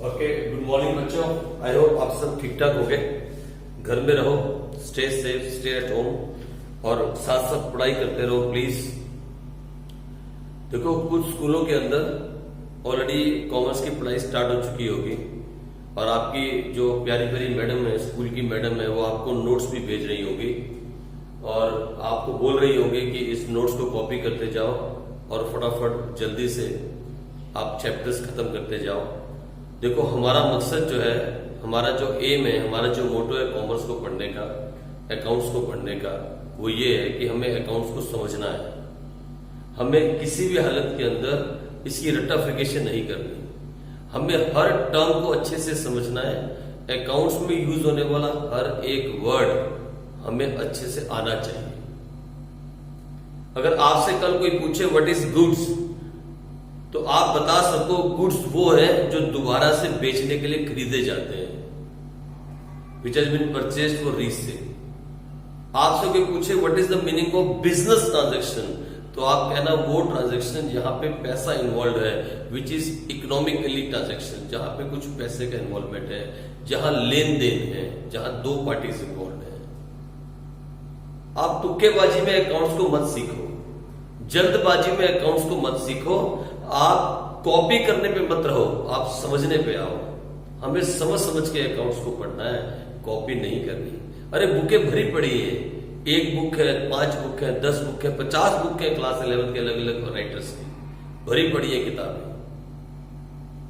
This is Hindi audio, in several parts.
ओके, गुड मॉर्निंग बच्चों। आई होप आप सब ठीक ठाक हो गए। घर में रहो, stay safe, stay at home और साथ साथ पढ़ाई करते रहो प्लीज। देखो, कुछ स्कूलों के अंदर ऑलरेडी कॉमर्स की पढ़ाई स्टार्ट हो चुकी होगी और आपकी जो प्यारी प्यारी मैडम है, स्कूल की मैडम है, वो आपको नोट्स भी भेज रही होगी और आपको बोल रही होगी कि इस नोट्स को कॉपी करते जाओ और फटाफट जल्दी से आप चैप्टर्स खत्म करते जाओ। देखो, हमारा मकसद जो है, हमारा जो एम है, हमारा जो मोटो है कॉमर्स को पढ़ने का, अकाउंट्स को पढ़ने का, वो ये है कि हमें अकाउंट्स को समझना है। हमें किसी भी हालत के अंदर इसकी रट्टाफिकेशन नहीं करनी। हमें हर टर्म को अच्छे से समझना है। अकाउंट्स में यूज होने वाला हर एक वर्ड हमें अच्छे से आना चाहिए। अगर आपसे कल कोई पूछे व्हाट इज गुड्स, तो आप बता सको गुड्स वो है जो दोबारा से बेचने के लिए खरीदे जाते हैं, which has been purchased for resale. आपसे कोई पूछे what is the meaning of business transaction, तो आप कहना वो ट्रांजैक्शन जहां पे पैसा इन्वॉल्व है, विच इज इकोनॉमिकली ट्रांजैक्शन, जहां पे कुछ पैसे का इन्वॉल्वमेंट है, जहां लेन देन है, जहां दो पार्टीज इन्वॉल्व है। आप तुक्केबाजी में अकाउंट्स को मत सीखो, जल्दबाजी में अकाउंट्स को मत सीखो। आप कॉपी करने पे मत रहो, आप समझने पे आओ। हमें समझ समझ के अकाउंट्स को पढ़ना है, कॉपी नहीं करनी। अरे बुकें भरी पड़ी है, एक बुक है, 5 बुक है, 10 बुक है, 50 बुक है क्लास 11 के अलग अलग राइटर्स की भरी पड़ी है किताबें।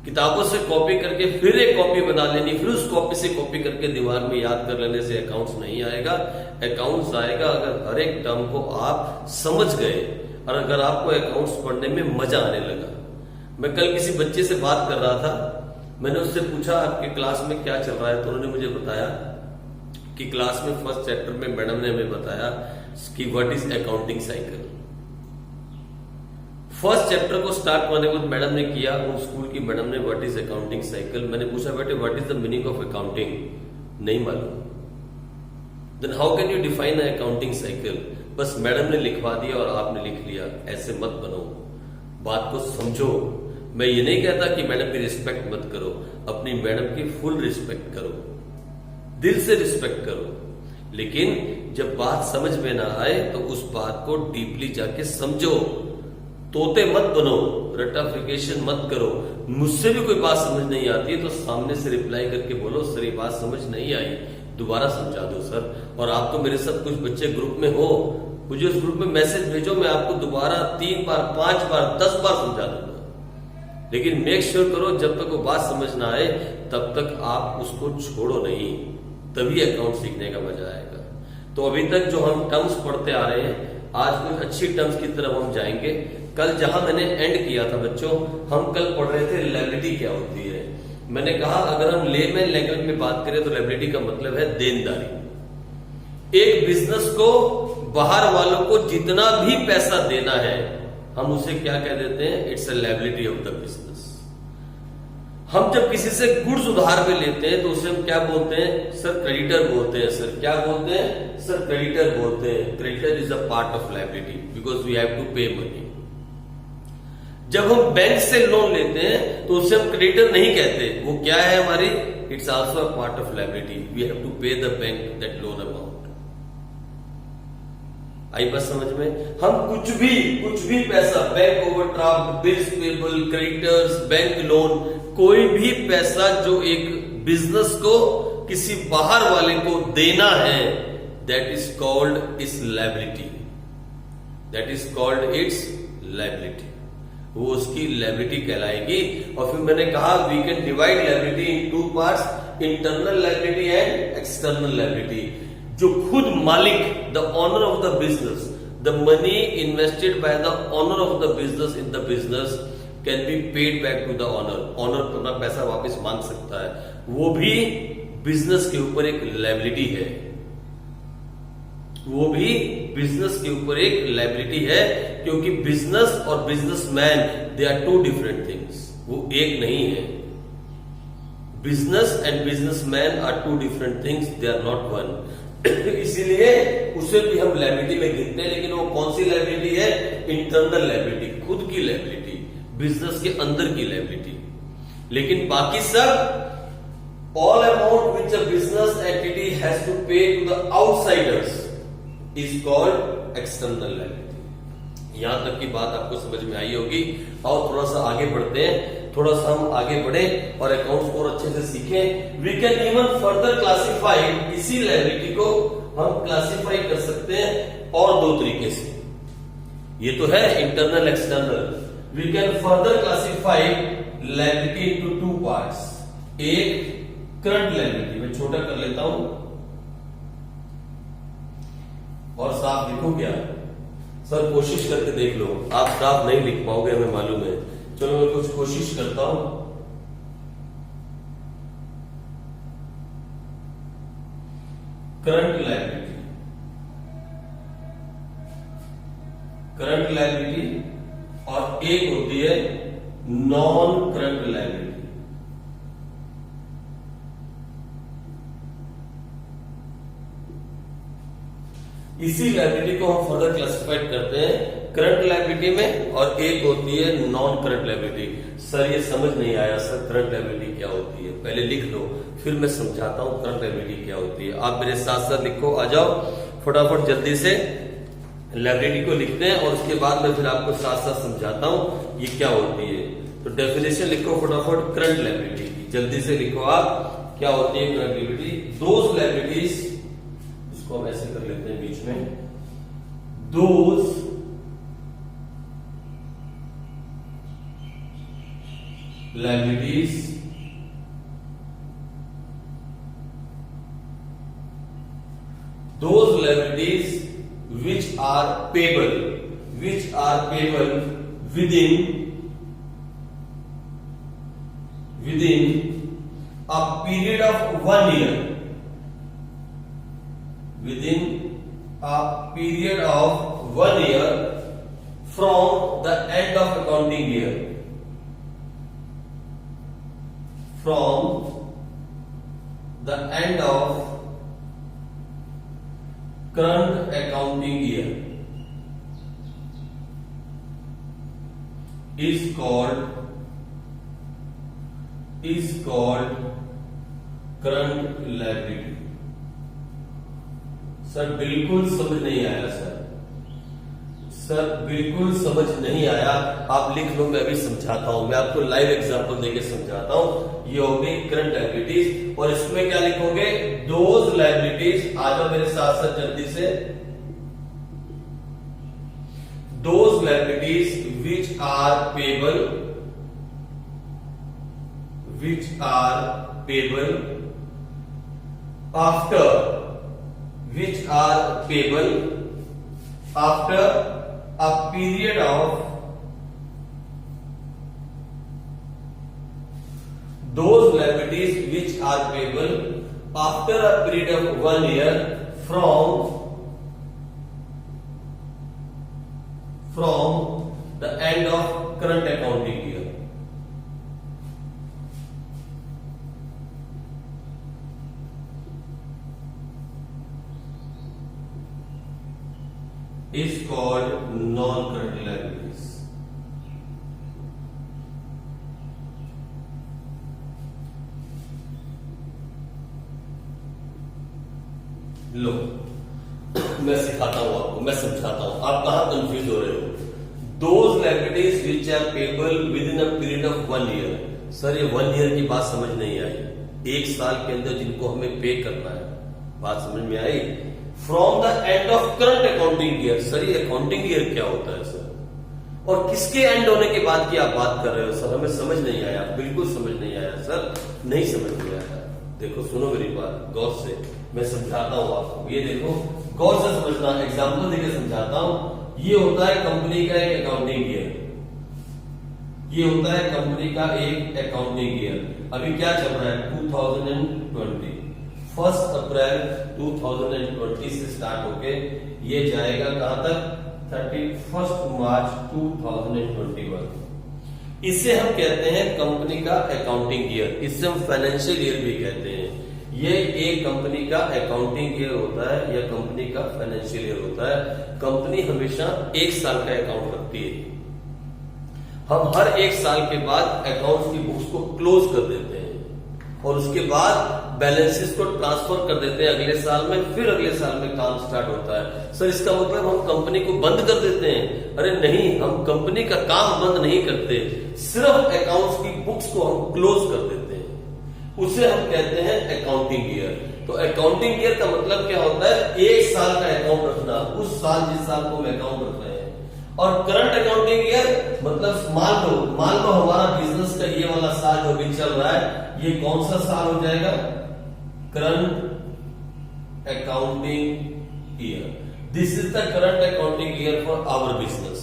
किताबों से कॉपी करके फिर एक कॉपी बना लेनी, फिर उस कॉपी से कॉपी करके दिमाग में याद कर लेने से अकाउंट्स नहीं आएगा। अकाउंट्स आएगा अगर हर एक टर्म को आप समझ गए और अगर आपको अकाउंट्स पढ़ने में मजा आने लगा। मैं कल किसी बच्चे से बात कर रहा था, मैंने उससे पूछा आपके क्लास में क्या चल रहा है, तो उन्होंने मुझे बताया कि क्लास में फर्स्ट चैप्टर में मैडम ने हमें बताया कि what is accounting cycle. First chapter को स्टार्ट करने के बाद मैडम ने किया, उस स्कूल की मैडम ने व्हाट इज अकाउंटिंग साइकिल। मैंने पूछा बेटे what is the meaning of accounting, नहीं मालूम। Then how can you define accounting cycle? बस मैडम ने लिखवा दिया और आपने लिख लिया। ऐसे मत बनो, बात को समझो। मैं ये नहीं कहता कि मैडम की रिस्पेक्ट मत करो, अपनी मैडम की फुल रिस्पेक्ट करो, दिल से रिस्पेक्ट करो, लेकिन जब बात समझ में ना आए तो उस बात को डीपली जाके समझो। तोते मत बनो, रट्टाफिकेशन मत करो। मुझसे भी कोई बात समझ नहीं आती है तो सामने से रिप्लाई करके बोलो सर ये बात समझ नहीं आई, दोबारा समझा दो सर। और आप तो मेरे साथ कुछ बच्चे ग्रुप में हो, मुझे उस ग्रुप में मैसेज भेजो, मैं आपको दोबारा 3 बार 5 बार 10 बार समझा दूंगा। लेकिन मेक श्योर करो जब तक वो बात समझ ना आए तब तक आप उसको छोड़ो नहीं, तभी अकाउंट सीखने का मजा आएगा। तो अभी तक जो हम टर्म्स पढ़ते आ रहे हैं, आज कुछ अच्छी टर्म्स की तरफ हम जाएंगे। कल जहां मैंने एंड किया था बच्चों, हम कल पढ़ रहे थे लायबिलिटी क्या होती है। मैंने कहा अगर हम लेमैन लैंग्वेज में बात करें तो लायबिलिटी का मतलब है देनदारी। एक बिजनेस को बाहर वालों को जितना भी पैसा देना है, हम उसे क्या कह देते हैं? It's a liability of the business. हम जब किसी से गुड्स उधार पे लेते हैं तो उसे हम क्या बोलते हैं? सर क्रेडिटर बोलते हैं। सर क्या बोलते हैं? सर क्रेडिटर बोलते हैं। Creditor is a part of liability because we have to pay money. जब हम बैंक से लोन लेते हैं तो उसे हम क्रेडिटर नहीं कहते, वो क्या है हमारी? It's also a part of liability, we have to pay the bank that loan amount. आई बात समझ में? हम कुछ भी पैसा, bank overdraft, bills payable, creditors, bank loan, कोई भी पैसा जो एक बिजनेस को किसी बाहर वाले को देना है, that is called its liability, that is called its liability. वो उसकी लायबिलिटी कहलाएगी। और फिर मैंने कहा we can divide liability in 2 parts, internal liability and external liability. जो खुद मालिक, the owner of the business, the money invested by the owner of the business in the business can be paid back to the owner. Owner अपना पैसा वापस मांग सकता है, वो भी बिजनेस के ऊपर एक लायबिलिटी है, वो भी बिजनेस के ऊपर एक लायबिलिटी है। क्योंकि बिजनेस और businessman they are 2 different things, वो एक नहीं है। Business and businessman are 2 different things, they are not one. इसीलिए उसे भी हम लायबिलिटी में गिनते हैं, लेकिन वो कौन सी लायबिलिटी है? इंटरनल लायबिलिटी, खुद की लायबिलिटी, बिजनेस के अंदर की लायबिलिटी। लेकिन बाकी सब all amount which a business entity has to pay to the outsiders is called external liability। यहां तक की बात आपको समझ में आई होगी। और थोड़ा सा आगे बढ़ते हैं, थोड़ा सा हम आगे बढ़े और अकाउंट्स को अच्छे से सीखें। We can even further classify, इसी लायबिलिटी को हम क्लासिफाई कर सकते हैं और दो तरीके से। ये तो है internal external. We can further classify liability into two parts. एक करंट लायबिलिटी, मैं छोटा कर लेता हूं और साफ लिखूं क्या? सर कोशिश करके देख लो, आप साफ नहीं लिख पाओगे हमें मालूम है। चलो मैं कुछ कोशिश करता हूं। करंट लायबिलिटी, करंट लायबिलिटी और एक होती है नॉन करंट लायबिलिटी। इसी लायबिलिटी को हम फर्दर क्लासिफाइड करते हैं करंट लायबिलिटी में, और एक होती है नॉन करंट लायबिलिटी। सर ये समझ नहीं आया सर, करंट लायबिलिटी क्या होती है? पहले लिख लो फिर मैं समझाता हूं करंट लायबिलिटी क्या होती है। आप मेरे साथ साथ लिखो, आ जाओ फटाफट जल्दी से लायबिलिटी को लिखते हैं और उसके बाद मैं फिर आपको साथ साथ समझाता हूं ये क्या होती है। तो डेफिनेशन लिखो फटाफट करंट लायबिलिटी की, जल्दी से लिखो आप क्या होती है करंट लायबिलिटी। दोज लायबिलिटीज, इसको हम ऐसे कर लेते हैं बीच में, those liabilities which are payable within a period of 1 year, within a period of 1 year from the end of accounting year, from the end of current accounting year is called current liability। Sir बिल्कुल समझ नहीं आया सर बिल्कुल समझ नहीं आया। आप लिख लो, मैं भी समझाता हूं, मैं आपको लाइव एग्जांपल देके समझाता हूं। ये हो गई करंट लायबिलिटीज और इसमें क्या लिखोगे? Those liabilities. आ जाओ मेरे साथ साथ जल्दी से। Those liabilities which are payable after a period of those liabilities which are payable after a period of 1 year from the end of current accounting year। is called non-current liabilities। लो मैं सिखाता हूं आपको, मैं समझाता हूं, आप कहां कंफ्यूज हो रहे हो। Those liabilities which are payable within a period of 1 year. Sir ये 1 ईयर की बात समझ नहीं आई। एक साल के अंदर जिनको हमें पे करना है, बात समझ में आई? From the end of current accounting year. Sir ये अकाउंटिंग ईयर क्या होता है सर? और किसके एंड होने के बाद की आप बात कर रहे हो? सर हमें समझ नहीं आया, बिल्कुल समझ नहीं आया सर, नहीं समझ में आया। देखो सुनो मेरी बात गौर से, मैं समझाता हूं आपको। ये देखो गौर से समझना, एग्जाम्पल देकर समझाता हूं। ये होता है कंपनी का एक अकाउंटिंग ईयर, ये होता है कंपनी का एक अकाउंटिंग ईयर। अभी क्या चल रहा है? 2020। 1 अप्रैल 2020 से स्टार्ट होके ये जाएगा कहां तक? 31 मार्च 2021। इसे हम कहते हैं कंपनी का अकाउंटिंग ईयर, इसे हम फाइनेंशियल ईयर भी कहते हैं। ये एक कंपनी का अकाउंटिंग ईयर होता है या कंपनी का फाइनेंशियल ईयर होता है। कंपनी हमेशा 1 साल का अकाउंट रखती है। हम हर एक साल के बाद अकाउंट्स की बुक्स को क्लोज कर देते हैं और उसके बाद बैलेंसेस को ट्रांसफर कर देते हैं अगले साल में, फिर अगले साल में काम स्टार्ट होता है। सर इसका मतलब हम कंपनी को बंद कर देते हैं? अरे नहीं, हम कंपनी का काम बंद नहीं करते, सिर्फ अकाउंट्स की बुक्स को हम क्लोज कर देते हैं। उसे हम कहते हैं अकाउंटिंग ईयर। तो अकाउंटिंग ईयर का मतलब क्या होता है? एक साल का अकाउंट रखना, उस साल जिस साल को हम अकाउंट रख रहे हैं। और करंट अकाउंटिंग ईयर मतलब मान लो हमारा बिजनेस का ये वाला साल जो भी चल रहा है, ये कौन सा साल हो जाएगा? Current accounting year. This is the current accounting year for our business.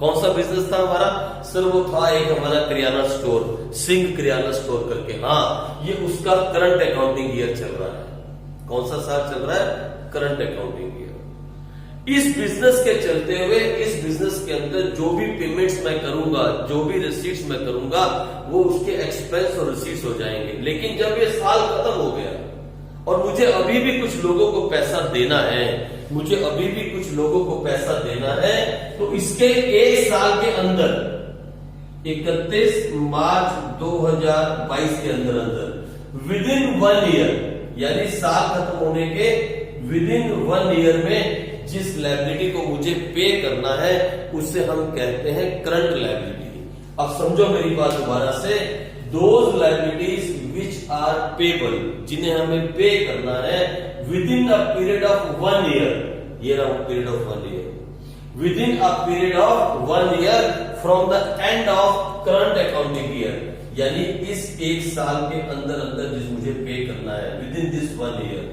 कौन सा बिजनेस था हमारा? सर वो था एक हमारा किराना स्टोर, सिंह किराना स्टोर करके। हाँ, ये उसका करंट अकाउंटिंग ईयर चल रहा है। कौन सा साल चल रहा है? Current accounting year. इस बिजनेस के चलते हुए इस बिजनेस के अंदर जो भी पेमेंट्स मैं करूंगा, जो भी रिसीट्स मैं करूंगा, वो उसके एक्सपेंस और रिसीट्स हो जाएंगे। लेकिन जब ये साल खत्म हो गया और मुझे अभी भी कुछ लोगों को पैसा देना है, मुझे अभी भी कुछ लोगों को पैसा देना है, तो इसके एक साल के अंदर 31 मार्च 2022 के अंदर विद इन 1 ईयर, यानी साल खत्म होने के विद इन 1 ईयर में जिस लायबिलिटी को मुझे पे करना है उसे हम कहते हैं करंट लायबिलिटी। अब समझो मेरी बात दोबारा से, those liabilities which are payable, जिन्हें हमें पे करना है within a period of 1 year. ये रहा period of 1 year, within a period of 1 year from the end of current accounting year, यानी इस एक साल के अंदर अंदर जिस मुझे पे करना है विद इन दिस 1 ईयर।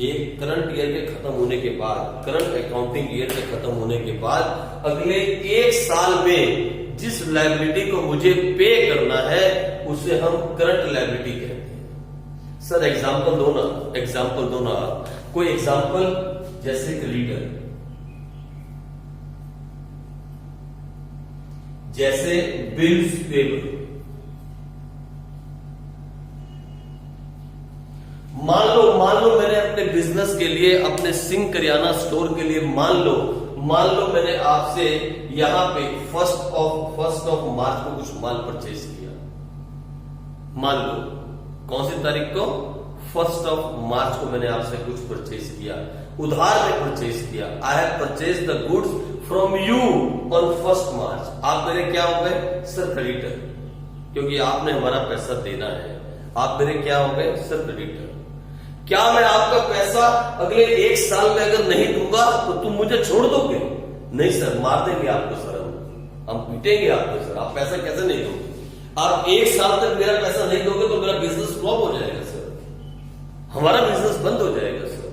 एक करंट ईयर के खत्म होने के बाद, करंट अकाउंटिंग ईयर के खत्म होने के बाद अगले एक साल में जिस लायबिलिटी को मुझे पे करना है उसे हम करंट लायबिलिटी कहते हैं। सर एग्जांपल दो ना, कोई एग्जांपल, जैसे क्रेडिटर, जैसे बिल्स पेबल। मान लो मैंने अपने बिजनेस के लिए, अपने सिंह करियाना स्टोर के लिए मान लो मैंने आपसे यहां पे फर्स्ट ऑफ मार्च को कुछ माल परचेज किया। मान लो कौन सी तारीख को? 1 ऑफ मार्च को मैंने आपसे कुछ परचेज किया, उधार में परचेज किया। I have purchase the goods from you on 1 मार्च। आप मेरे क्या हो गए? सर क्रेडिटर, क्योंकि आपने हमारा पैसा देना है। आप मेरे क्या हो गए? Sir creditor. क्या मैं आपका पैसा अगले एक साल में अगर नहीं दूंगा तो तुम मुझे छोड़ दोगे? नहीं सर, मार देंगे आपको सर, हम पीटेंगे आपको सर। आप पैसा कैसे नहीं दोगे? आप एक साल तक मेरा पैसा नहीं दोगे तो मेरा बिजनेस फ्लॉप हो जाएगा सर, हमारा बिजनेस बंद हो जाएगा सर।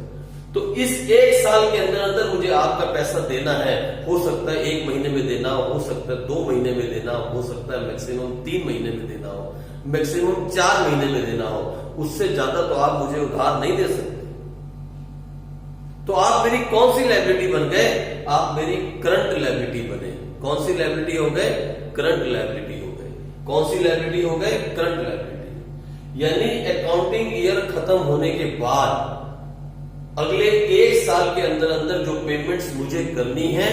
तो इस एक साल के अंदर अंदर मुझे आपका पैसा देना है। हो सकता है 1 महीने में देना हो सकता है 2 महीने में देना हो सकता है मैक्सिमम 3 महीने में देना हो, मैक्सिमम 4 महीने में देना हो। उससे ज्यादा तो आप मुझे उधार नहीं दे सकते। तो आप मेरी कौन सी लायबिलिटी बन गए? आप मेरी करंट लायबिलिटी बने। कौन सी लायबिलिटी हो गए? करंट लायबिलिटी हो गए। कौन सी लायबिलिटी हो गए? Current liability. यानी अकाउंटिंग ईयर खत्म होने के बाद अगले एक साल के अंदर अंदर जो पेमेंट्स मुझे करनी है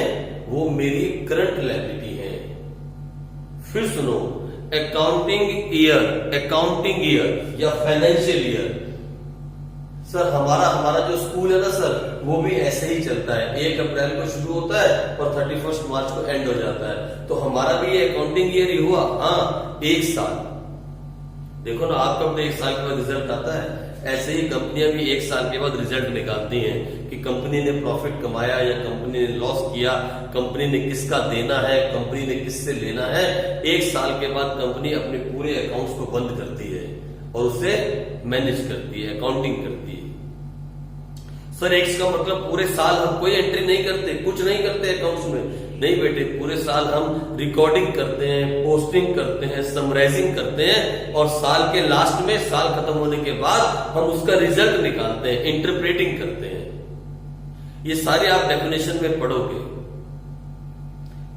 वो मेरी करंट लायबिलिटी है। फिर सुनो, अकाउंटिंग ईयर या फाइनेंशियल ईयर, सर हमारा जो स्कूल है ना सर, वो भी ऐसे ही चलता है। 1 अप्रैल को शुरू होता है और 31 मार्च को एंड हो जाता है। तो हमारा भी ये अकाउंटिंग ईयर ही हुआ। हाँ, 1 साल। देखो ना, आपका अपने 1 साल के बाद रिजल्ट आता है, ऐसे ही कंपनियां भी 1 साल के बाद रिजल्ट निकालती हैं कि कंपनी ने प्रॉफिट कमाया या कंपनी ने लॉस किया, कंपनी ने किसका देना है, कंपनी ने किससे लेना है। 1 साल के बाद कंपनी अपने पूरे अकाउंट्स को बंद करती है और उसे मैनेज करती है, अकाउंटिंग करती है। सर इसका मतलब पूरे साल हम कोई एंट्री नहीं करते, कुछ नहीं करते अकाउंट्स में? नहीं बेटे, पूरे साल हम रिकॉर्डिंग करते हैं, पोस्टिंग करते हैं, समराइजिंग करते हैं और साल के लास्ट में, साल खत्म होने के बाद हम उसका रिजल्ट निकालते हैं, इंटरप्रेटिंग करते हैं। ये सारे आप डेफिनेशन में पढ़ोगे।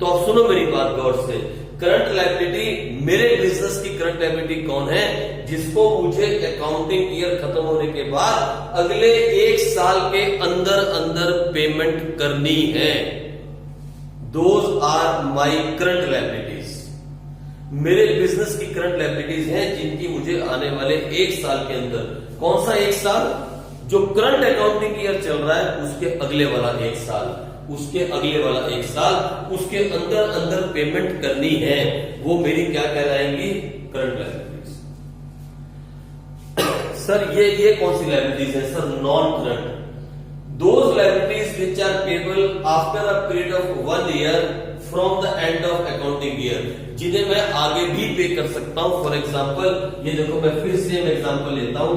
तो अब सुनो मेरी बात गौर से। करंट लायबिलिटी, मेरे बिजनेस की करंट लायबिलिटी कौन है? जिसको मुझे अकाउंटिंग ईयर खत्म होने के बाद अगले 1 साल के अंदर अंदर पेमेंट करनी है। Those are my current liabilities. मेरे बिजनेस की करंट लायबिलिटीज हैं जिनकी मुझे आने वाले 1 साल के अंदर, कौन सा 1 साल, जो करंट अकाउंटिंग ईयर चल रहा है उसके अगले वाला 1 साल, उसके अगले वाला 1 साल, उसके अंदर अंदर पेमेंट करनी है, वो मेरी क्या कहलाएंगी, करंट लायबिलिटीज। सर ये कौन सी लायबिलिटीज है sir, non current, those liabilities which are payable after a period of 1 year from the end of accounting year, जिन्हें मैं आगे भी पे कर सकता हूं। फॉर एग्जाम्पल ये देखो, मैं फिर सेम एग्जाम्पल लेता हूं,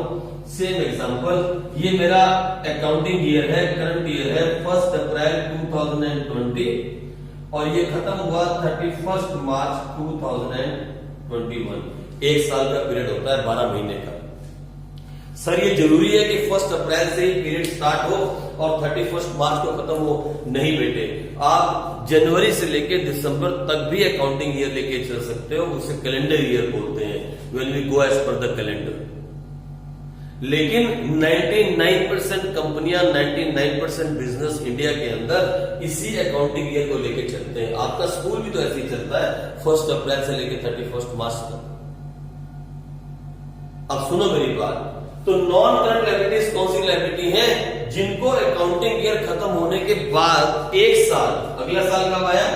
सेम एग्जाम्पल, ये मेरा अकाउंटिंग ईयर है, करंट ईयर है 1 अप्रैल 2020 और ये खत्म हुआ 31 मार्च 2021। 1 साल का पीरियड होता है, 12 महीने का। सर ये जरूरी है कि 1 अप्रैल से ही पीरियड स्टार्ट हो और 31 मार्च को खत्म हो? नहीं बेटे, आप जनवरी से लेकर दिसंबर तक भी अकाउंटिंग ईयर लेके चल सकते हो, उसे कैलेंडर ईयर बोलते हैं, when we go as per the calendar. लेकिन 99% कंपनियां, 99% बिजनेस इंडिया के अंदर इसी अकाउंटिंग ईयर को लेके चलते हैं। आपका स्कूल भी तो ऐसे ही चलता है, 1 अप्रैल से लेकर 31 मार्च तक। अब सुनो मेरी बात, तो नॉन करंट लायबिलिटीज कौन सी लायबिलिटी है, जिनको अकाउंटिंग ईयर खत्म होने के बाद 1 साल, अगला साल कब आया,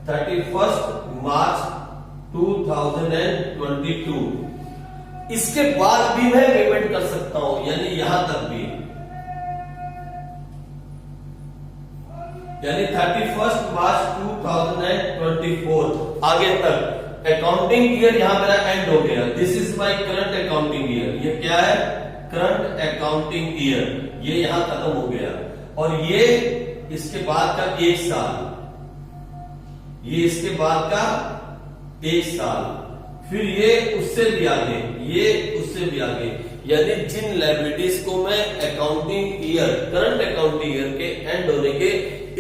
31 मार्च 2022, इसके बाद भी मैं पेमेंट कर सकता हूं, यानी यहां तक भी, यानी 31 मार्च 2024 आगे तक अकाउंटिंग ईयर यहां मेरा एंड हो गया। This is my current accounting year, ये क्या है, करंट अकाउंटिंग ईयर, ये यहां खत्म हो गया। और ये इसके बाद का 1 साल, ये इसके बाद का 1 साल, फिर ये उससे भी आगे, ये उससे भी आगे, यानी जिन लायबिलिटीज को मैं accounting year, current accounting year के एंड होने के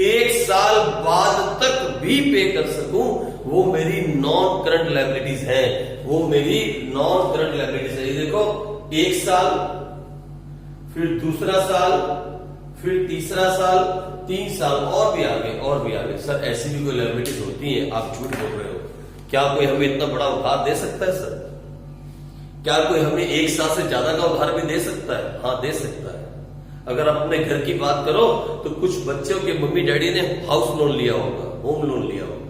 1 साल बाद तक भी पे कर सकूं, वो मेरी नॉन करंट लायबिलिटीज है, वो मेरी नॉन करंट लायबिलिटीज है। ये देखो, 1 साल, फिर दूसरा साल, फिर तीसरा साल, 3 साल, और भी आगे, और भी आगे। सर ऐसी भी कोई लायबिलिटीज होती है? आप झूठ बोल रहे हो। क्या कोई हमें इतना बड़ा उधार दे सकता है सर? क्या कोई हमें 1 साल से ज्यादा का उधार भी दे सकता है? हाँ, दे सकता है। अगर आप अपने घर की बात करो तो कुछ बच्चों के मम्मी डैडी ने हाउस लोन लिया होगा, होम लोन लिया होगा,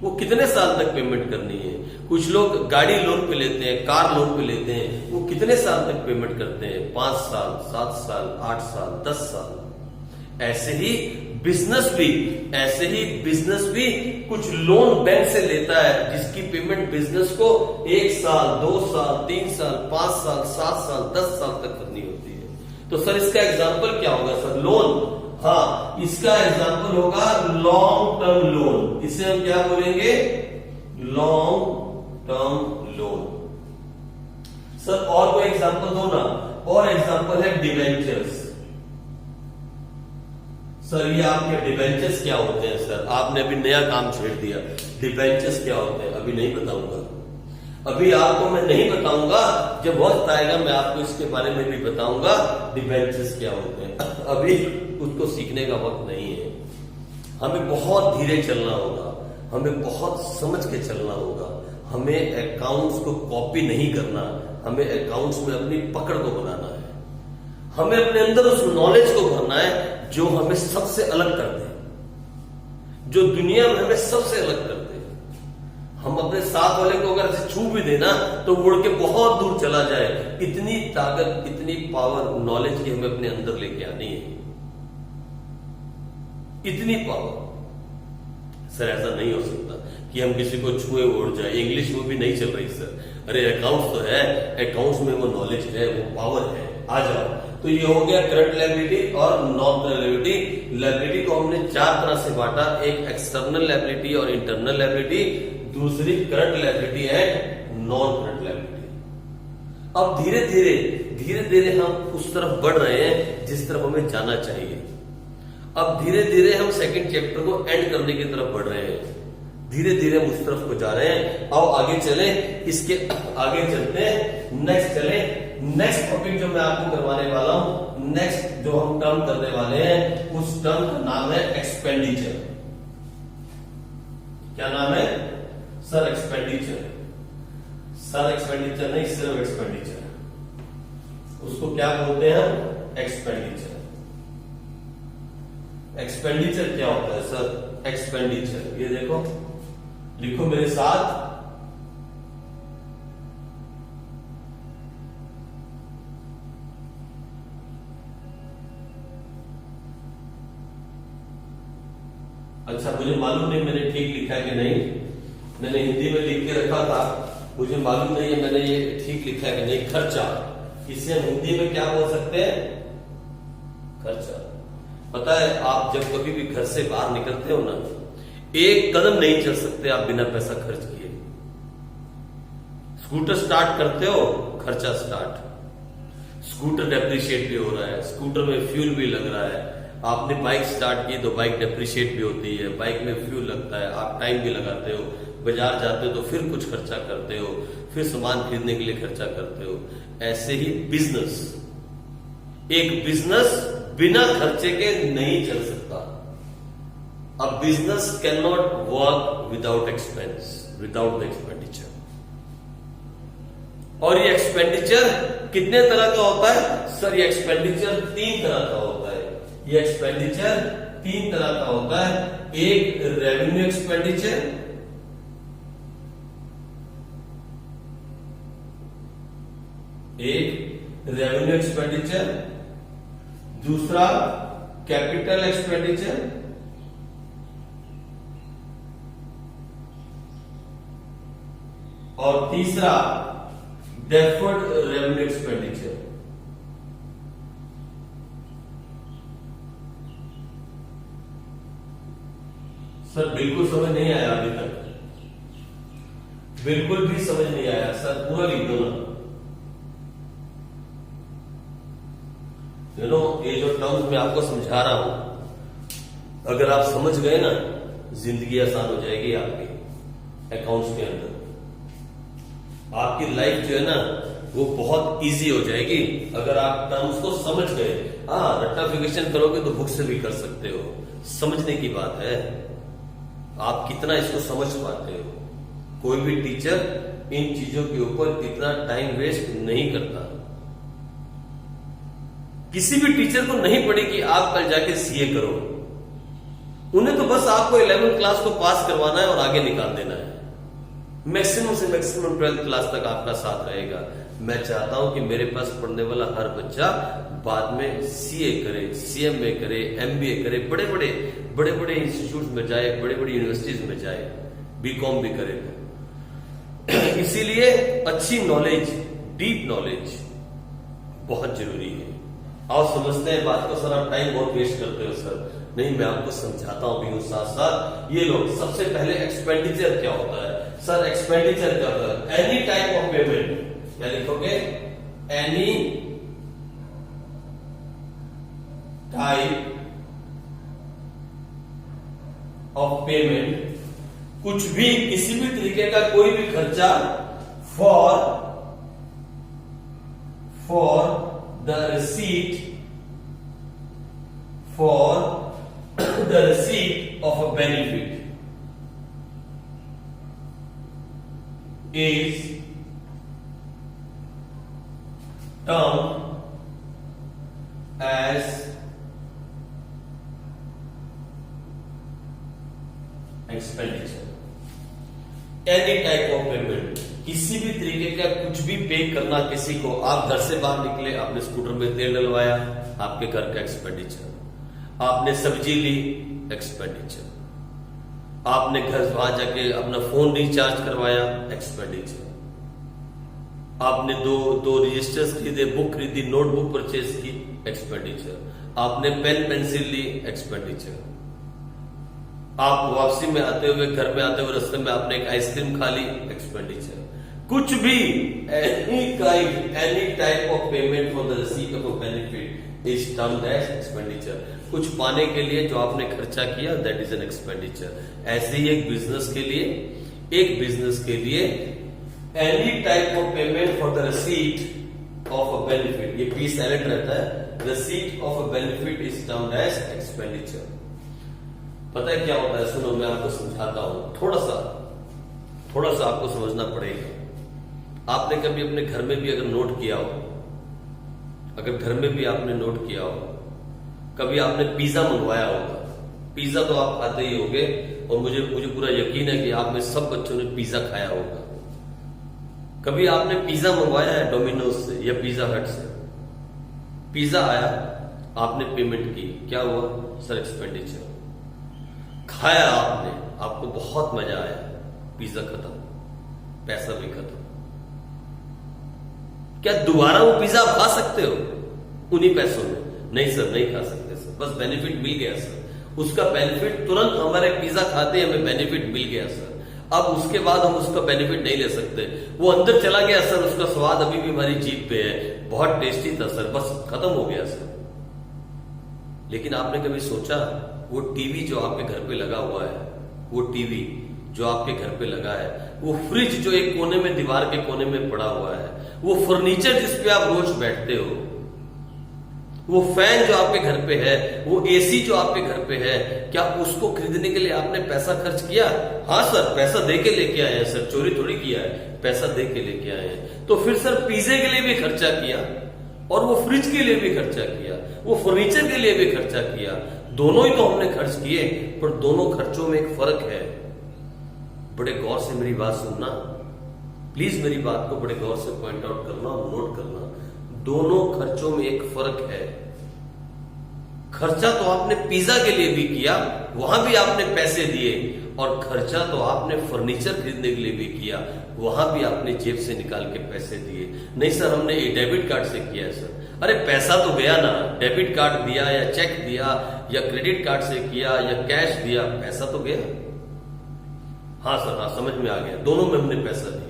वो कितने साल तक पेमेंट करनी है। कुछ लोग गाड़ी लोन पे लेते हैं, कार लोन पे लेते हैं, वो कितने साल तक पेमेंट करते हैं, 5 साल, 7 साल, 8 साल, 10 साल। ऐसे ही बिजनेस भी कुछ लोन बैंक से लेता है, जिसकी पेमेंट बिजनेस को 1 साल, 2 साल, 3 साल, 5 साल, 7 साल, 10 साल तक करनी होती है। तो सर इसका एग्जाम्पल क्या होगा सर? लोन, हाँ, इसका एग्जाम्पल होगा लॉन्ग टर्म लोन। इसे हम क्या बोलेंगे? Long term loan. सर और कोई एग्जाम्पल दो ना। और एग्जाम्पल है डिवेंचर्स। सर ये आपके डिवेंचर्स क्या होते हैं? सर आपने अभी नया काम छेड़ दिया, डिवेंचर्स क्या होते हैं? अभी नहीं बताऊंगा, अभी आपको मैं नहीं बताऊंगा, जब वक्त आएगा मैं आपको इसके बारे में भी बताऊंगा डिवेंचर्स क्या होते हैं। अभी उसको सीखने का वक्त नहीं है। हमें बहुत धीरे चलना होगा, हमें बहुत समझ के चलना होगा। हमें अकाउंट्स को कॉपी नहीं करना, हमें अकाउंट्स में अपनी पकड़ को बनाना है। हमें अपने अंदर उस नॉलेज को भरना है जो हमें सबसे अलग कर दे, जो दुनिया में हमें सबसे अलग कर दे। हम अपने साथ वाले को अगर ऐसे छू भी देना तो उड़ के बहुत दूर चला जाए। इतनी ताकत, इतनी पावर नॉलेज की हमें अपने अंदर लेके आनी है, इतनी पावर। सर ऐसा नहीं हो सकता कि हम किसी को छुए उड़ जाए। इंग्लिश वो भी नहीं चल रही सर। अरे अकाउंट्स तो है, अकाउंट्स में वो नॉलेज है, वो पावर है, आ जाओ। तो ये हो गया करंट लायबिलिटी और नॉन करंट लायबिलिटी। लायबिलिटी को हमने 4 तरह से बांटा, एक एक्सटर्नल लायबिलिटी और इंटरनल लायबिलिटी, दूसरी current liability and non current liability. अब धीरे धीरे हम उस तरफ बढ़ रहे हैं जिस तरफ हमें जाना चाहिए। अब धीरे धीरे हम सेकंड चैप्टर को एंड करने की तरफ बढ़ रहे हैं, धीरे धीरे हम उस तरफ को जा रहे हैं। आओ आगे चले, इसके आगे चलते हैं, नेक्स्ट चले। नेक्स्ट टॉपिक जो मैं आपको करवाने वाला हूं, नेक्स्ट जो हम टर्म करने वाले हैं, उस टर्म का नाम है एक्सपेंडिचर। क्या नाम है? सर एक्सपेंडिचर, सर एक्सपेंडिचर नहीं, सिर्फ एक्सपेंडिचर, उसको क्या बोलते हैं? एक्सपेंडिचर। एक्सपेंडिचर क्या होता है सर? एक्सपेंडिचर, ये देखो, लिखो मेरे साथ, अच्छा मुझे मालूम नहीं मैंने ठीक लिखा है कि नहीं, मैंने हिंदी में लिख के रखा था, मुझे मालूम नहीं है मैंने ये ठीक लिखा है कि नहीं। खर्चा, इसे हम हिंदी में क्या बोल सकते हैं? खर्चा। पता है आप जब कभी भी घर से बाहर निकलते हो ना, एक कदम नहीं चल सकते आप बिना पैसा खर्च किए। स्कूटर स्टार्ट करते हो, खर्चा स्टार्ट, स्कूटर डेप्रिशिएट भी हो रहा है, स्कूटर में फ्यूल भी लग रहा है। आपने बाइक स्टार्ट की तो बाइक डेप्रिशिएट भी होती है, बाइक में फ्यूल लगता है, आप टाइम भी लगाते हो, बाजार जाते हो तो फिर कुछ खर्चा करते हो, फिर सामान खरीदने के लिए खर्चा करते हो। ऐसे ही बिजनेस, एक बिजनेस बिना खर्चे के नहीं चल सकता। अब business can not work without expense, without the expenditure. और ये एक्सपेंडिचर कितने तरह का होता है? सर ये एक्सपेंडिचर 3 तरह का होता है। ये एक्सपेंडिचर 3 तरह का होता है। एक रेवेन्यू एक्सपेंडिचर, एक रेवेन्यू एक्सपेंडिचर, दूसरा कैपिटल एक्सपेंडिचर, और तीसरा डेफर्ड रेवेन्यू एक्सपेंडिचर। सर बिल्कुल समझ नहीं आया अभी तक, बिल्कुल भी समझ नहीं आया सर, पूरा लिख दो ना। ये जो टर्म्स मैं आपको समझा रहा हूं, अगर आप समझ गए ना, जिंदगी आसान हो जाएगी आपकी अकाउंट्स के अंदर। आपकी लाइफ जो है ना वो बहुत इजी हो जाएगी अगर आप टर्म्स को समझ गए। हाँ, रट्टाफिकेशन करोगे तो बुक से भी कर सकते हो, समझने की बात है आप कितना इसको समझ पाते हो। कोई भी टीचर इन चीजों के ऊपर इतना टाइम वेस्ट नहीं करता। किसी भी टीचर को नहीं पड़ी कि आप कल जाके सीए करो, उन्हें तो बस आपको 11th क्लास को पास करवाना है और आगे निकाल देना है। मैक्सिमम से मैक्सिमम 12th क्लास तक आपका साथ रहेगा। मैं चाहता हूं कि मेरे पास पढ़ने वाला हर बच्चा बाद में सीए करे, सीएमए करे, एमबीए करे, बड़े बड़े इंस्टीट्यूट में जाए, बड़े बड़ी यूनिवर्सिटीज में जाए, बीकॉम भी करे। इसीलिए अच्छी नॉलेज, डीप नॉलेज बहुत जरूरी है। आप समझते हैं बात को सर, आप टाइम बहुत वेस्ट करते हो सर। नहीं, मैं आपको समझाता हूं भी हूं साथ साथ। ये लोग सबसे पहले एक्सपेंडिचर क्या होता है? सर एक्सपेंडिचर क्या होता है? एनी टाइप ऑफ पेमेंट, क्या लिखोगे? एनी टाइप ऑफ पेमेंट, कुछ भी, किसी भी तरीके का कोई भी खर्चा for the receipt of a benefit is termed as expenditure. Any type of payment, किसी भी तरीके का कुछ भी पे करना किसी को। आप घर से बाहर निकले, आपने स्कूटर में तेल डलवाया, आपके घर का एक्सपेंडिचर। आपने सब्जी ली, एक्सपेंडिचर। आपने घर वहां जाके अपना फोन रिचार्ज करवाया, एक्सपेंडिचर। आपने दो रजिस्टर्स खरीदे, बुक खरीदी, नोटबुक परचेज की, एक्सपेंडिचर। आपने पेन पेंसिल ली, एक्सपेंडिचर। आप वापसी में आते हुए, घर में आते हुए रास्ते में आपने एक आइसक्रीम खा ली, एक्सपेंडिचर। कुछ भी, any type of payment for the receipt of a benefit is termed as expenditure. कुछ पाने के लिए जो आपने खर्चा किया, दैट इज एन एक्सपेंडिचर। ऐसे ही एक बिजनेस के लिए any type of payment for the receipt of a benefit, ये पी साइलेंट रहता है, receipt of a benefit is termed as expenditure. पता है क्या होता है? सुनो, मैं आपको समझाता हूं थोड़ा सा। थोड़ा सा आपको समझना पड़ेगा। आपने कभी अपने घर में भी अगर नोट किया हो, अगर घर में भी आपने नोट किया हो, कभी आपने पिज्जा मंगवाया होगा। पिज्जा तो आप खाते ही होंगे और मुझे पूरा यकीन है कि आप में सब बच्चों ने पिज्जा खाया होगा। कभी आपने पिज्जा मंगवाया है डोमिनोज से या पिज्जा हट से? पिज्जा आया, आपने पेमेंट की, क्या हुआ सर? एक्सपेंडिचर। खाया आपने, आपको बहुत मजा आया, पिज्जा खत्म, पैसा भी खत्म। क्या दोबारा वो पिज्जा आप खा सकते हो उन्हीं पैसों में? नहीं सर, नहीं खा सकते सर, बस बेनिफिट मिल गया सर। उसका बेनिफिट तुरंत हमारे पिज्जा खाते हमें बेनिफिट मिल गया सर, अब उसके बाद हम उसका बेनिफिट नहीं ले सकते। वो अंदर चला गया सर, उसका स्वाद अभी भी हमारी जीभ पे है, बहुत टेस्टी था सर, बस खत्म हो गया सर। लेकिन आपने कभी सोचा वो टीवी जो आपके घर पे लगा हुआ है, वो टीवी जो आपके घर पे लगा है, वो फ्रिज जो एक कोने में, दीवार के कोने में पड़ा हुआ है, वो फर्नीचर जिस पे आप रोज बैठते हो, वो फैन जो आपके घर पे है, वो एसी जो आपके घर पे है, क्या उसको खरीदने के लिए आपने पैसा खर्च किया? हाँ सर, पैसा दे के लेके आए हैं सर, चोरी थोड़ी किया है, पैसा दे के लेके आए हैं। तो फिर सर पिज्जे के लिए भी खर्चा किया और वो फ्रिज के लिए भी खर्चा किया, वो फर्नीचर के लिए भी खर्चा किया, दोनों ही तो हमने खर्च किए, पर दोनों खर्चों में एक फर्क है। बड़े गौर से मेरी बात सुनना प्लीज, मेरी बात को बड़े गौर से पॉइंट आउट करना और नोट करना। दोनों खर्चों में एक फर्क है। खर्चा तो आपने पिज्जा के लिए भी किया, वहां भी आपने पैसे दिए, और खर्चा तो आपने फर्नीचर खरीदने के लिए भी किया, वहां भी आपने जेब से निकाल के पैसे दिए। नहीं सर, हमने डेबिट कार्ड से किया है सर। अरे पैसा तो गया ना, डेबिट कार्ड दिया या चेक दिया या क्रेडिट कार्ड से किया या कैश दिया, पैसा तो गया। हाँ सर, हाँ समझ में आ गया, दोनों में हमने पैसा दिया,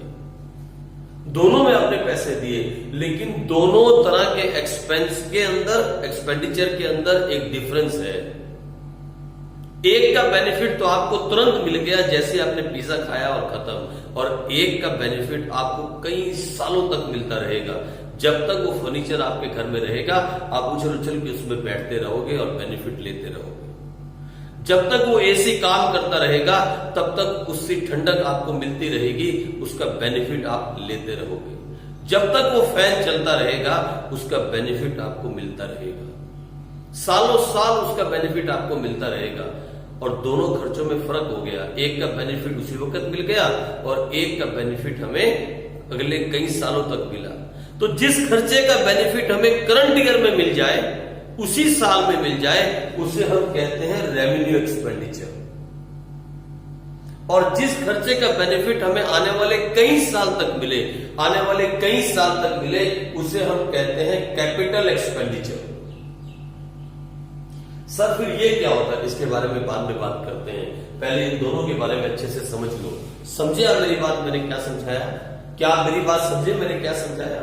दोनों में आपने पैसे दिए, लेकिन दोनों तरह के एक्सपेंस के अंदर, एक्सपेंडिचर के अंदर एक डिफरेंस है। एक का बेनिफिट तो आपको तुरंत मिल गया जैसे आपने पिज्जा खाया और खत्म, और एक का बेनिफिट आपको कई सालों तक मिलता रहेगा। जब तक वो फर्नीचर आपके घर में रहेगा, आप उछल उछल के उसमें बैठते रहोगे और बेनिफिट लेते रहोगे। जब तक वो एसी काम करता रहेगा, तब तक उससे ठंडक आपको मिलती रहेगी, उसका बेनिफिट आप लेते रहोगे। जब तक वो फैन चलता रहेगा, उसका बेनिफिट आपको मिलता रहेगा, सालों साल उसका बेनिफिट आपको मिलता रहेगा। और दोनों खर्चों में फर्क हो गया, एक का बेनिफिट उसी वक्त मिल गया और एक का बेनिफिट हमें अगले कई सालों तक मिला। तो जिस खर्चे का बेनिफिट हमें करंट ईयर में मिल जाए, उसी साल में मिल जाए, उसे हम कहते हैं रेवेन्यू एक्सपेंडिचर। और जिस खर्चे का बेनिफिट हमें आने वाले कई साल तक मिले, आने वाले कई साल तक मिले, उसे हम कहते हैं कैपिटल एक्सपेंडिचर। सर फिर ये क्या होता है, इसके बारे में बाद में बात करते हैं, पहले इन दोनों के बारे में अच्छे से समझ लो। समझे आप मेरी बात, मैंने क्या समझाया? क्या आप मेरी बात समझे, मैंने क्या समझाया?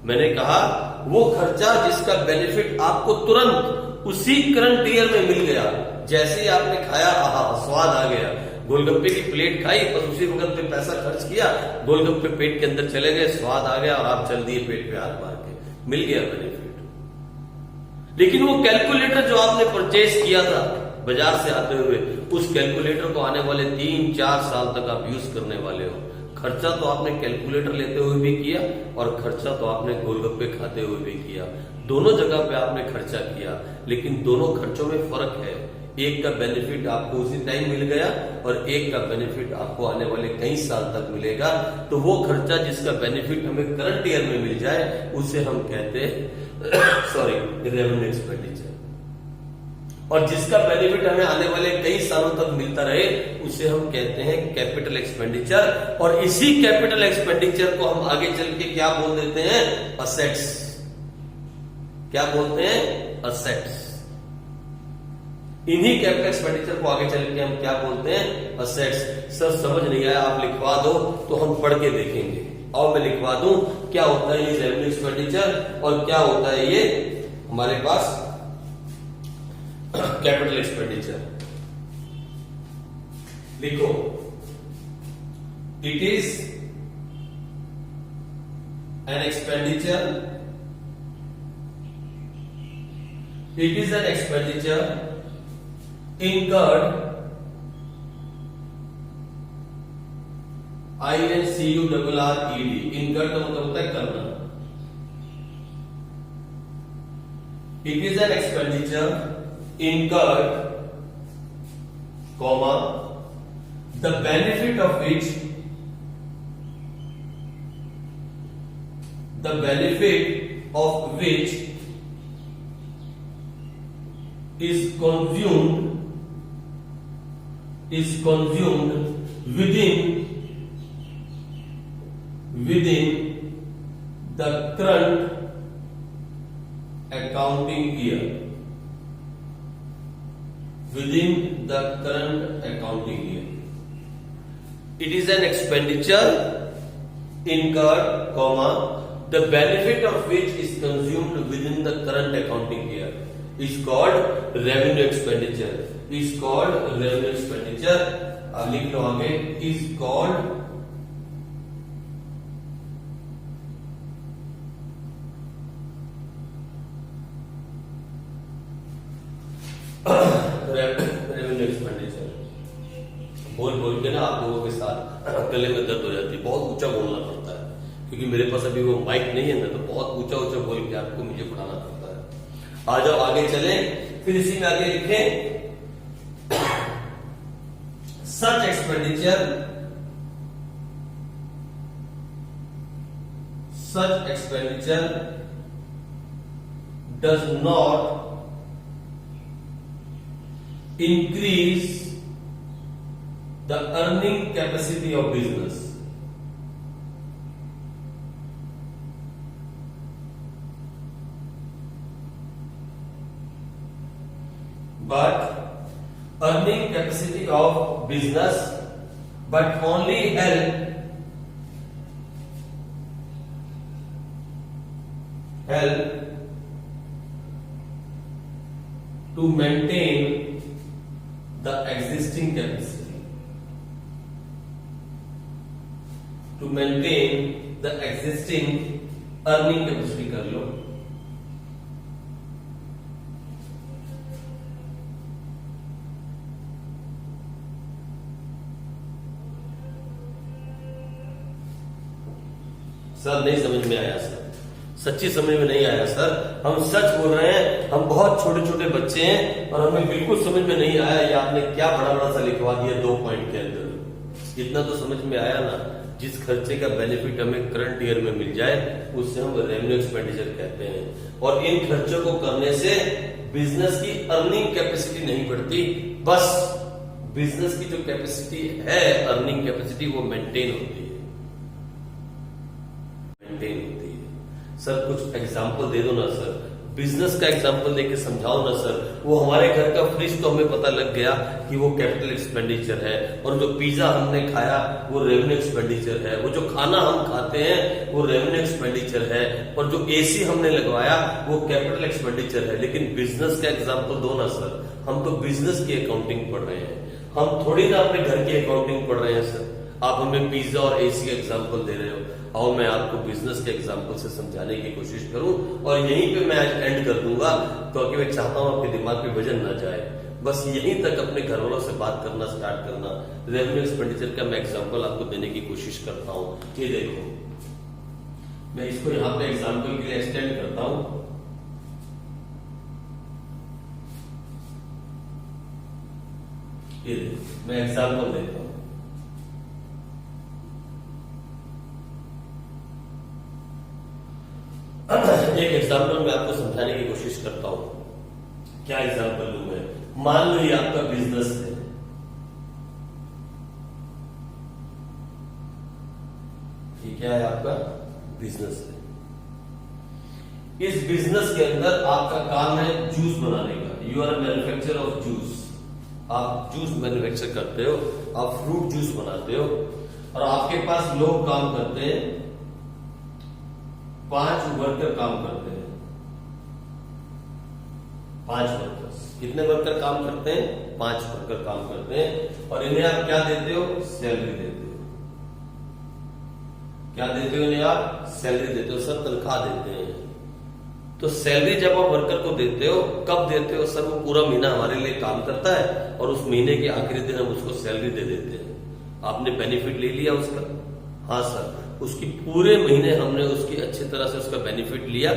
मैंने कहा वो खर्चा जिसका बेनिफिट आपको तुरंत उसी करंट ईयर में मिल गया, जैसे ही आपने खाया, आहा स्वाद आ गया, गोलगप्पे की प्लेट खाई, बस उसी वक्त पे पैसा खर्च किया, गोलगप्पे पेट के अंदर चले गए, स्वाद आ गया और आप चल दिए पेट पे हाथ मार के, मिल गया बेनिफिट। लेकिन वो कैलकुलेटर जो आपने परचेज किया था बाजार से आते हुए, उस कैलकुलेटर को आने वाले 3-4 साल तक आप यूज करने वाले हो। खर्चा तो आपने कैलकुलेटर लेते हुए भी किया और खर्चा तो आपने गोलगप्पे खाते हुए भी किया, दोनों जगह पे आपने खर्चा किया, लेकिन दोनों खर्चों में फर्क है। एक का बेनिफिट आपको उसी टाइम मिल गया और एक का बेनिफिट आपको आने वाले कई साल तक मिलेगा। तो वो खर्चा जिसका बेनिफिट हमें करंट ईयर में मिल जाए, उसे हम कहते हैं रेवेन्यू एक्सपेंडिचर। और जिसका बेनिफिट हमें आने वाले कई सालों तक मिलता रहे, उसे हम कहते हैं कैपिटल एक्सपेंडिचर। और इसी कैपिटल एक्सपेंडिचर को हम आगे चल के क्या बोल देते हैं? असेट्स। क्या बोलते हैं? असेट्स। इन्हीं कैपिटल एक्सपेंडिचर को आगे चल के हम क्या बोलते हैं? असेट्स। सर समझ नहीं आया, आप लिखवा दो तो हम पढ़ के देखेंगे। और मैं लिखवा दूं क्या होता है ये रेवेन्यू एक्सपेंडिचर और क्या होता है ये हमारे पास कैपिटल एक्सपेंडिचर। लिखो, it is an expenditure, it is an expenditure incurred INCURRED, incurred का मतलब होता है करना। It is an expenditure incurred, comma, the benefit of which is consumed within the current accounting year. Within the current accounting year. It is an expenditure incurred, comma, the benefit of which is consumed within the current accounting year. Is called revenue expenditure. Is called revenue expenditure. अब लिख लो आगे. Is called revenue expenditure. बोल के ना आप लोगों के साथ गले में दर्द हो जाती है, बहुत ऊंचा बोलना पड़ता है क्योंकि मेरे पास अभी वो माइक नहीं है ना, तो बहुत ऊंचा बोल के आपको मुझे पढ़ाना पड़ता है। आ जाओ आगे चले, फिर इसी में आगे लिखे such expenditure does not increase the earning capacity of business. But earning capacity of business, but only help to maintain the existing capacity. To maintain the existing earning capacity कर लो। सर नहीं समझ में आया सर, सच्ची समझ में नहीं आया सर, हम सच बोल रहे हैं, हम बहुत छोटे छोटे बच्चे हैं और हमें बिल्कुल समझ में नहीं आया ये आपने क्या बड़ा बड़ा सा लिखवा दिया 2 पॉइंट के अंदर। इतना तो समझ में आया ना, जिस खर्चे का बेनिफिट हमें करंट ईयर में मिल जाए उससे हम रेवेन्यू एक्सपेंडिचर कहते हैं। और इन खर्चों को करने से बिजनेस की अर्निंग कैपेसिटी नहीं बढ़ती, बस बिजनेस की जो कैपेसिटी है, अर्निंग कैपेसिटी, वो मेंटेन होती है। सर कुछ एग्जाम्पल दे दो ना सर, बिजनेस का एग्जाम्पल देके समझाओ ना सर। वो हमारे घर का फ्रिज तो हमें पता लग गया कि वो कैपिटल एक्सपेंडिचर है, और जो पिज्जा हमने खाया वो रेवेन्यू एक्सपेंडिचर है, वो जो खाना हम खाते हैं वो रेवेन्यू एक्सपेंडिचर है, और जो एसी हमने लगवाया वो कैपिटल एक्सपेंडिचर है। लेकिन बिजनेस का एग्जाम्पल दो ना सर, हम तो बिजनेस की अकाउंटिंग पढ़ रहे हैं, हम थोड़ी ना अपने घर की अकाउंटिंग पढ़ रहे हैं सर। आप हमें पिज्जा और एसी का एग्जाम्पल दे रहे हो, आओ मैं आपको बिजनेस के एग्जाम्पल से समझाने की कोशिश करूं, और यहीं पे मैं आज एंड कर दूंगा, क्योंकि मैं चाहता हूं आपके दिमाग पे वजन ना जाए। बस यहीं तक अपने घर वालों से बात करना स्टार्ट करना। रेवेन्यू एक्सपेंडिचर का मैं एग्जाम्पल आपको देने की कोशिश करता हूं। ये देखो, मैं इसको यहां पे एग्जाम्पल के लिए एक्सटेंड करता हूं। ये देखो, मैं एग्जाम्पल देता हूं। एक एग्जाम्पल मैं आपको समझाने की कोशिश करता हूं। क्या एग्जाम्पल लूं मैं? मान लो ये आपका बिजनेस है, ये क्या है? आपका बिजनेस है। इस बिजनेस के अंदर आपका काम है जूस बनाने का। You are manufacturer of juice. आप जूस मैन्युफैक्चर करते हो, आप फ्रूट जूस बनाते हो, और आपके पास लोग काम करते हैं, 5 वर्कर काम करते हैं। 5 वर्कर्स। कितने वर्कर काम करते हैं? 5 वर्कर काम करते हैं, और इन्हें आप क्या देते हो? सैलरी देते हो। क्या देते हो इन्हें? आप सैलरी देते हो सर, तनख्वाह देते हैं। तो सैलरी जब आप वर्कर को देते हो, कब देते हो सर? वो पूरा महीना हमारे लिए काम करता है और उस महीने के आखिरी दिन हम उसको सैलरी दे देते हैं। आपने बेनिफिट ले लिया उसका, हाँ सर, उसकी पूरे महीने हमने उसकी अच्छी तरह से उसका बेनिफिट लिया,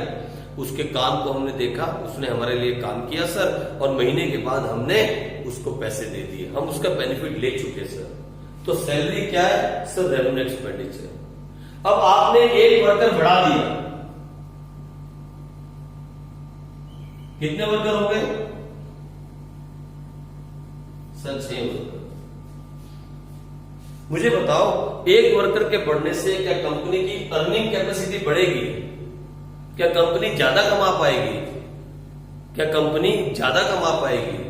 उसके काम को हमने देखा, उसने हमारे लिए काम किया सर, और महीने के बाद हमने उसको पैसे दे दिए, हम उसका बेनिफिट ले चुके सर। तो सैलरी क्या है सर? Revenue expenditure. अब आपने एक वर्कर बढ़ा दिया, कितने वर्कर हो गए सर? 6 वर्कर। मुझे बताओ, एक वर्कर के बढ़ने से क्या कंपनी की अर्निंग कैपेसिटी बढ़ेगी? क्या कंपनी ज्यादा कमा पाएगी? क्या कंपनी ज्यादा कमा पाएगी?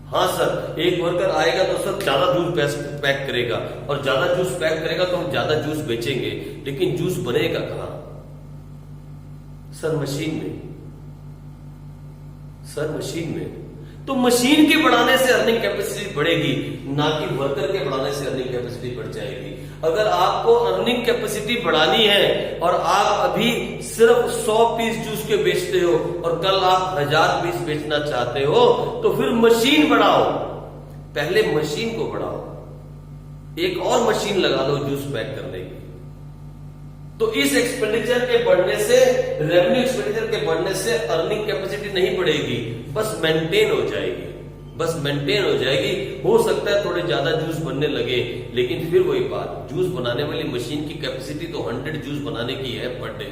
हाँ सर, एक वर्कर आएगा तो सर ज्यादा जूस पैक करेगा, और ज्यादा जूस पैक करेगा तो हम ज्यादा जूस बेचेंगे, लेकिन जूस बनेगा कहां सर? मशीन में सर, मशीन में। तो मशीन के बढ़ाने से अर्निंग कैपेसिटी बढ़ेगी, ना कि वर्कर के बढ़ाने से अर्निंग कैपेसिटी बढ़ जाएगी। अगर आपको अर्निंग कैपेसिटी बढ़ानी है और आप अभी सिर्फ 100 पीस जूस के बेचते हो और कल आप 1000 पीस बेचना चाहते हो, तो फिर मशीन बढ़ाओ, पहले मशीन को बढ़ाओ, एक और मशीन लगा दो जूस पैक करने की। तो इस एक्सपेंडिचर के बढ़ने से, रेवेन्यू एक्सपेंडिचर के बढ़ने से अर्निंग कैपेसिटी नहीं बढ़ेगी, बस मेंटेन हो जाएगी, बस मेंटेन हो जाएगी। हो सकता है थोड़े ज्यादा जूस बनने लगे, लेकिन फिर वही बात, जूस बनाने वाली मशीन की कैपेसिटी तो 100 जूस बनाने की है पर डे।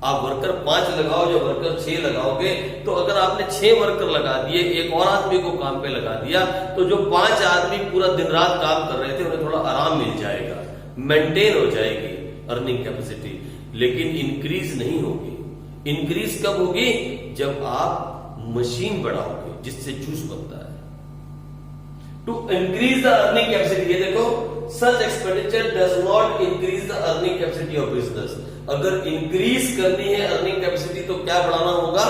आप वर्कर 5 लगाओ या वर्कर 6 लगाओगे, तो अगर आपने 6 वर्कर लगा दिए, एक और आदमी को काम पे लगा दिया, तो जो 5 आदमी पूरा दिन रात काम कर रहे थे उन्हें थोड़ा आराम मिल जाएगा, मेंटेन हो जाएगी अर्निंग कैपेसिटी, लेकिन इंक्रीज नहीं होगी। इंक्रीज कब होगी? जब आप मशीन बढ़ाओगे जिससे जूस बनता है। To increase the earning capacity, ये देखो, such expenditure does not increase the earning capacity of business. अगर इंक्रीज करनी है अर्निंग कैपेसिटी तो क्या बढ़ाना होगा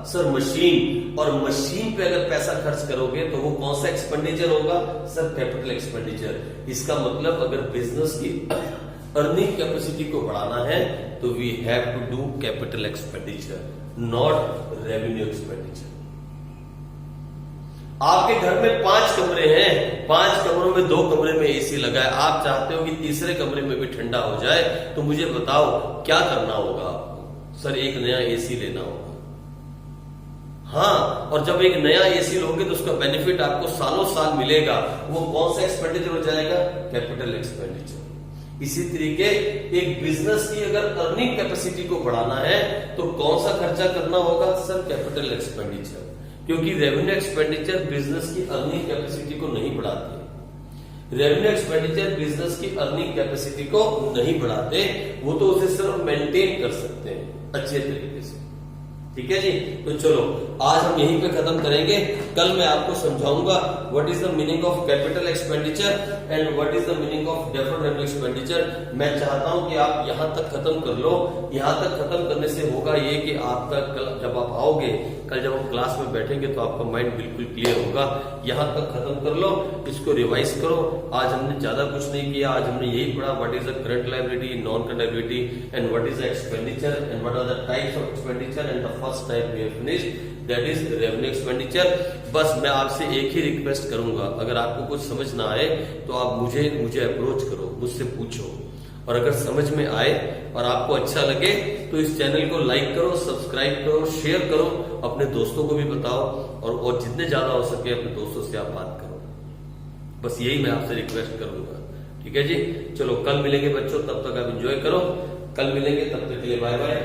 सर? मशीन। और मशीन पे अगर पैसा खर्च करोगे तो वो कौन सा एक्सपेंडिचर होगा सर? Capital expenditure. इसका मतलब अगर बिजनेस की अर्निंग कैपेसिटी को बढ़ाना है तो we have to do capital expenditure, not revenue expenditure. आपके घर में 5 कमरे हैं, 5 कमरों में 2 कमरे में एसी लगा है, आप चाहते हो कि तीसरे कमरे में भी ठंडा हो जाए, तो मुझे बताओ क्या करना होगा आपको? सर एक नया एसी लेना होगा। हाँ, और जब एक नया एसी लोगे तो उसका बेनिफिट आपको सालों साल मिलेगा। वो कौन सा एक्सपेंडिचर हो जाएगा? Capital expenditure. इसी तरीके एक बिजनेस की अगर अर्निंग कैपेसिटी को बढ़ाना है तो कौन सा खर्चा करना होगा सर? Capital expenditure. क्योंकि रेवेन्यू एक्सपेंडिचर बिजनेस की अर्निंग कैपेसिटी को नहीं बढ़ाते, रेवेन्यू एक्सपेंडिचर बिजनेस की अर्निंग कैपेसिटी को नहीं बढ़ाते, वो तो उसे सिर्फ मेंटेन कर सकते हैं अच्छे तरीके से। ठीक है जी, तो चलो आज हम यहीं पे खत्म करेंगे। कल मैं आपको समझाऊंगा what is the meaning of capital expenditure and what is the meaning of deferred revenue expenditure. मैं चाहता हूं कि आप यहां तक खत्म कर लो। यहां तक खत्म करने से होगा ये कि आपका कल जब आप आओगे, कल जब हम क्लास में बैठेंगे तो आपका माइंड बिल्कुल क्लियर होगा। यहां तक खत्म कर लो, इसको रिवाइज करो। आज हमने ज्यादा कुछ नहीं किया, आज हमने यही पढ़ा what is the current liability, non current liability and what is the expenditure and what are the types of expenditure and the first type we have finished, that is revenue expenditure. बस मैं आपसे एक ही रिक्वेस्ट करूंगा, अगर आपको कुछ समझ ना आए तो आप मुझे अप्रोच करो, मुझसे पूछो, और अगर समझ में आए और आपको अच्छा लगे तो इस चैनल को लाइक करो, सब्सक्राइब करो, शेयर करो, अपने दोस्तों को भी बताओ, और जितने ज्यादा हो सके अपने दोस्तों से आप बात करो। बस यही मैं आपसे रिक्वेस्ट करूंगा। ठीक है जी, चलो कल मिलेंगे बच्चों, तब तक आप एंजॉय करो। कल मिलेंगे, तब तक के लिए बाय बाय।